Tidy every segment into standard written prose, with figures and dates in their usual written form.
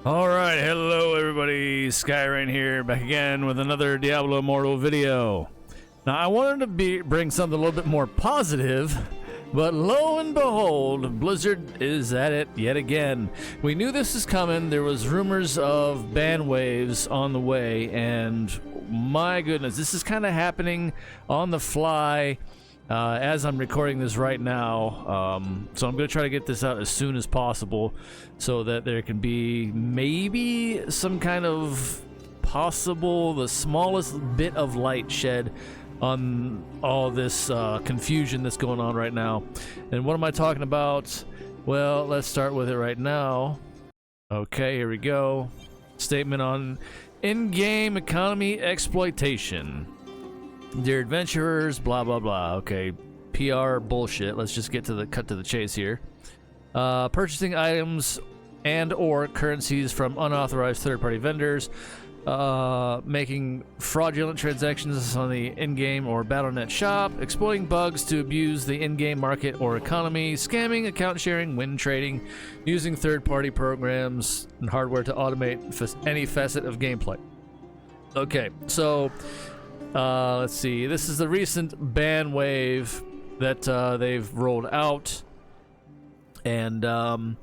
Alright, hello everybody, Skyrain here, back again with another Diablo Immortal video. Now I wanted to bring something a little bit more positive, but lo and behold, Blizzard is at it yet again. We knew this was coming. There was rumors of ban waves on the way, and my goodness, this is kind of happening on the fly as I'm recording this right now. So I'm going to try to get this out as soon as possible so that there can be maybe some kind of the smallest bit of light shed on all this confusion that's going on right now. And what am I talking about? Well, let's start with it right now. Okay, here we go. Statement on in-game economy exploitation. Dear adventurers, blah blah blah. Okay, PR bullshit. Let's just get to the cut to the chase here. Purchasing items and or currencies from unauthorized third-party vendors, making fraudulent transactions on the in-game or Battle.net shop, exploiting bugs to abuse the in-game market or economy, scamming, account sharing, win trading, using third-party programs and hardware to automate any facet of gameplay. Okay, so let's see. This is the recent ban wave that they've rolled out, and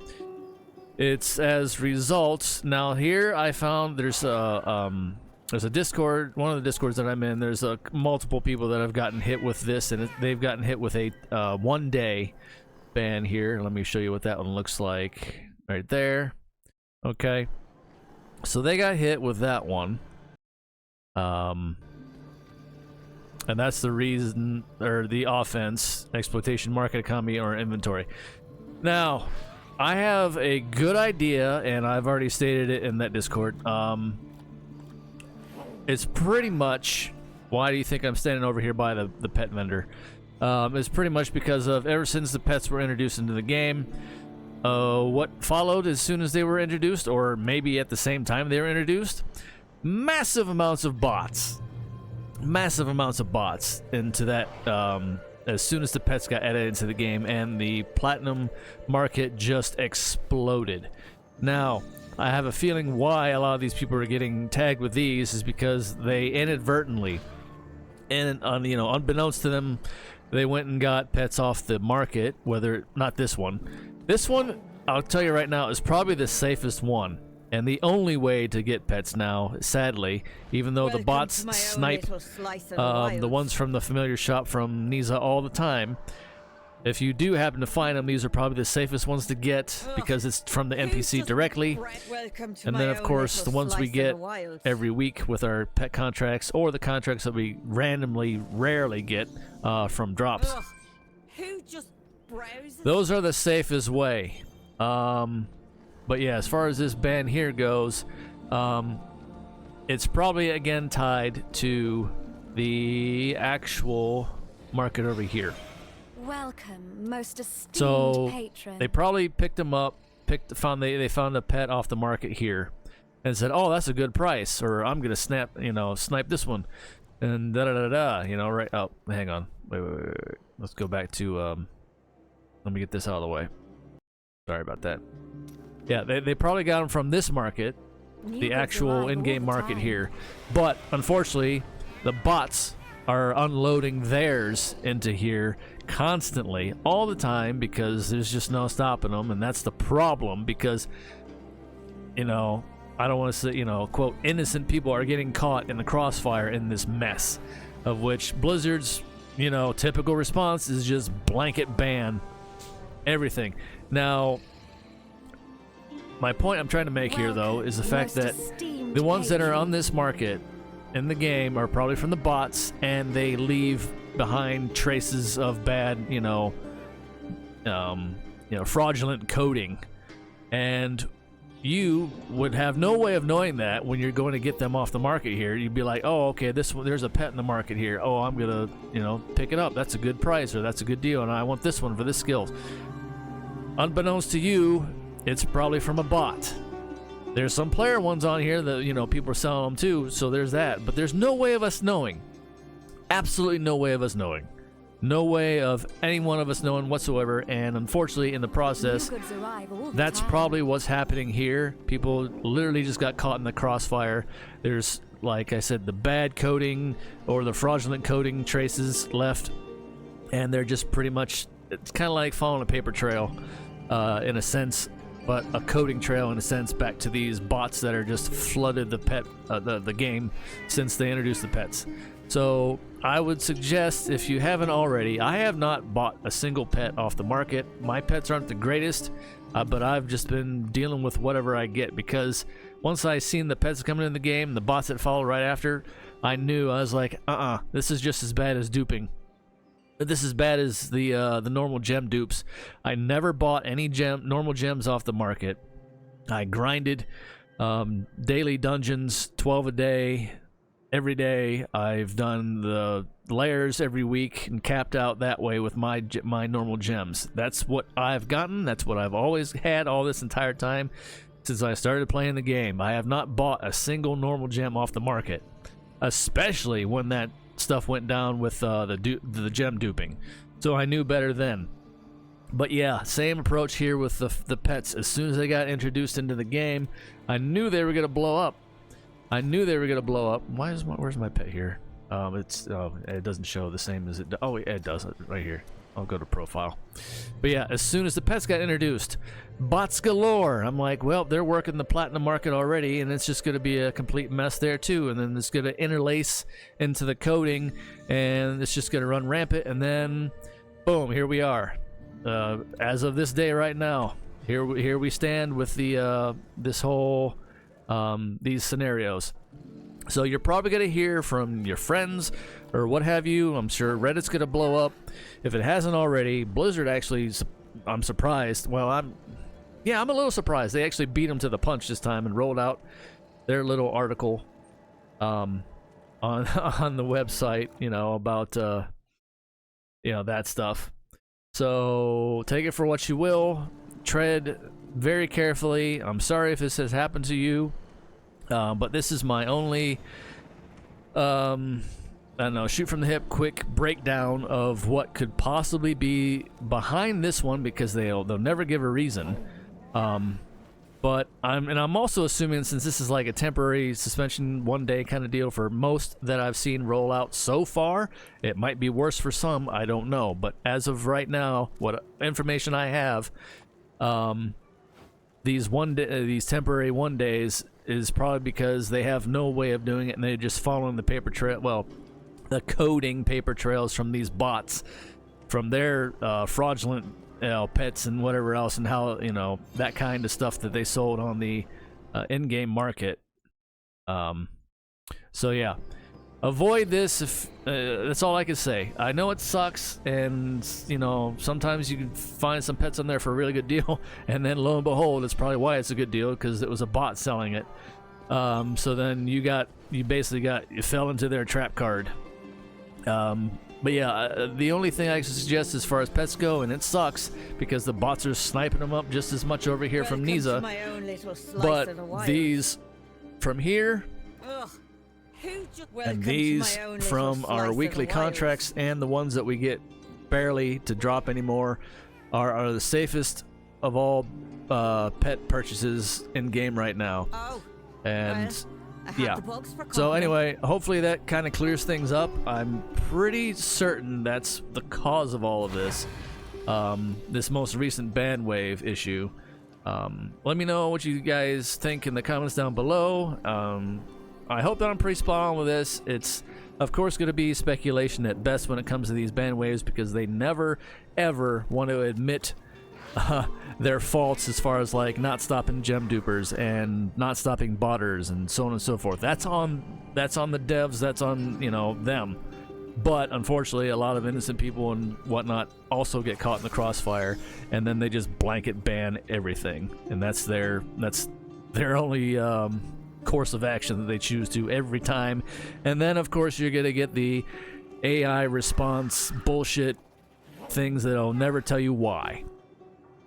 it's as results. Now here I found there's a Discord, one of the Discords that I'm in. There's multiple people that have gotten hit with this, and they've gotten hit with a 1-day ban here. Let me show you what that one looks like right there. Okay, so they got hit with that one. And that's the reason, or the offense, exploitation, market economy, or inventory. Now, I have a good idea, and I've already stated it in that Discord. It's pretty much, why do you think I'm standing over here by the pet vendor? It's pretty much because of ever since the pets were introduced into the game, what followed as soon as they were introduced, or maybe at the same time they were introduced, massive amounts of bots. Massive amounts of bots into that as soon as the pets got added into the game, and the platinum market just exploded. Now, I have a feeling why a lot of these people are getting tagged with these is because they inadvertently, and unbeknownst to them, they went and got pets off the market. Whether not this one, I'll tell you right now, is probably the safest one. And the only way to get pets now, sadly, even though the bots snipe the ones from the familiar shop from Nisa all the time, if you do happen to find them, these are probably the safest ones to get because it's from the NPC directly. And then, of course, the ones we get every week with our pet contracts, or the contracts that we rarely get from drops. Those are the safest way. But yeah, as far as this ban here goes, it's probably again tied to the actual market over here. Welcome, most esteemed patron. They probably picked them up, they found a pet off the market here, and said, "Oh, that's a good price," or "I'm gonna snipe this one," and da da da da. Right? Oh, hang on, wait. Let's go back to let me get this out of the way. Sorry about that. Yeah, they probably got them from this market, the actual in-game market here. But, unfortunately, the bots are unloading theirs into here constantly, all the time, because there's just no stopping them, and that's the problem, because, I don't want to say, quote, innocent people are getting caught in the crossfire in this mess, of which Blizzard's, typical response is just blanket ban everything. Now, my point I'm trying to make here, though, is the fact that the ones that are on this market in the game are probably from the bots, and they leave behind traces of bad, fraudulent coding. And you would have no way of knowing that when you're going to get them off the market here. You'd be like, oh, okay, there's a pet in the market here. Oh, I'm gonna, pick it up. That's a good price, or that's a good deal, and I want this one for this skill. Unbeknownst to you, it's probably from a bot. There's some player ones on here that, people are selling them too, so there's that. But there's no way of us knowing. Absolutely no way of us knowing No way of any one of us knowing whatsoever, and unfortunately in the process, New goods arrive all the that's time. probably what's happening here. People literally just got caught in the crossfire. There's, like I said, the bad coding or the fraudulent coding traces left, and they're just pretty much, it's kind of like following a paper trail in a sense, but a coding trail in a sense back to these bots that are just flooded the game since they introduced the pets. So I would suggest, if you haven't already, I have not bought a single pet off the market. My pets aren't the greatest, but I've just been dealing with whatever I get, because once I seen the pets coming in the game, the bots that follow right after, I knew, I was like, this is just as bad as duping. This is bad as the normal gem dupes. I never bought any normal gems off the market. I grinded daily dungeons, 12 a day, every day. I've done the layers every week and capped out that way with my normal gems. That's what I've gotten. That's what I've always had all this entire time since I started playing the game. I have not bought a single normal gem off the market, especially when that stuff went down with the gem duping. So I knew better then. But yeah, same approach here with the pets. As soon as they got introduced into the game, I knew they were gonna blow up. Where's my pet here? It doesn't show the same as it. Oh, it does right here. I'll go to profile. But yeah, as soon as the pets got introduced, bots galore. I'm like, well, they're working the platinum market already, and it's just going to be a complete mess there too. And then it's going to interlace into the coding, and it's just going to run rampant. And then, boom, here we are. As of this day, right now, here we stand with the this whole these scenarios. So you're probably going to hear from your friends or what have you. I'm sure Reddit's going to blow up. If it hasn't already, Blizzard actually, I'm surprised. Well, I'm a little surprised. They actually beat them to the punch this time and rolled out their little article on the website, about that stuff. So take it for what you will. Tread very carefully. I'm sorry if this has happened to you. But this is my only, I don't know, shoot from the hip, quick breakdown of what could possibly be behind this one, because they'll never give a reason. But I'm also assuming, since this is like a temporary suspension, 1 day kind of deal for most that I've seen roll out so far, it might be worse for some. I don't know. But as of right now, what information I have, these temporary 1 days is probably because they have no way of doing it, and they're just following the paper trail. Well, the coding paper trails from these bots, from their fraudulent pets and whatever else, and how that kind of stuff that they sold on the in-game market. So yeah, avoid this. If that's all I can say. I know it sucks, and sometimes you can find some pets on there for a really good deal, and then lo and behold, it's probably why it's a good deal, because it was a bot selling it. So then you fell into their trap card. But yeah, the only thing I suggest as far as pets go, and it sucks because the bots are sniping them up just as much over here from Nisa, but these from here. And these from our weekly contracts and the ones that we get barely to drop anymore are the safest of all pet purchases in game right now. And yeah, so anyway, hopefully that kind of clears things up. I'm pretty certain that's the cause of all of this, this most recent ban wave issue. Let me know what you guys think in the comments down below. I hope that I'm pretty spot on with this. It's, of course, going to be speculation at best when it comes to these ban waves, because they never, ever want to admit their faults as far as like not stopping gem dupers and not stopping botters and so on and so forth. That's on the devs. That's on them. But unfortunately, a lot of innocent people and whatnot also get caught in the crossfire, and then they just blanket ban everything, and that's their only course of action that they choose to every time. And then of course you're gonna get the AI response bullshit things that'll never tell you why.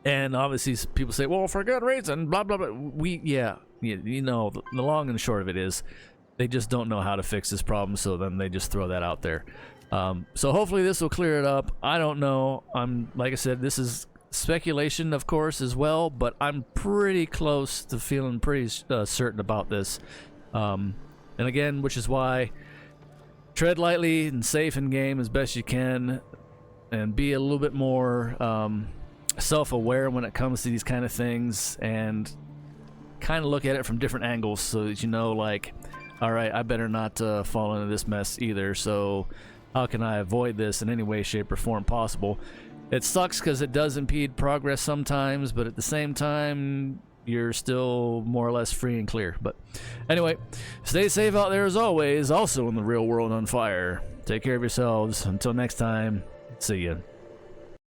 And obviously people say, well, for good reason, blah blah blah. The long and short of it is they just don't know how to fix this problem, so then they just throw that out there. So hopefully this will clear it up. I don't know. Like I said, this is speculation, of course, as well, but I'm pretty close to feeling pretty certain about this. And again, which is why tread lightly and safe in game as best you can, and be a little bit more self-aware when it comes to these kind of things, and kind of look at it from different angles so that you know, like, all right, I better not fall into this mess either. So how can I avoid this in any way, shape, or form possible? It sucks because it does impede progress sometimes, but at the same time, you're still more or less free and clear. But anyway, stay safe out there as always, also in the real world on fire. Take care of yourselves. Until next time, see ya.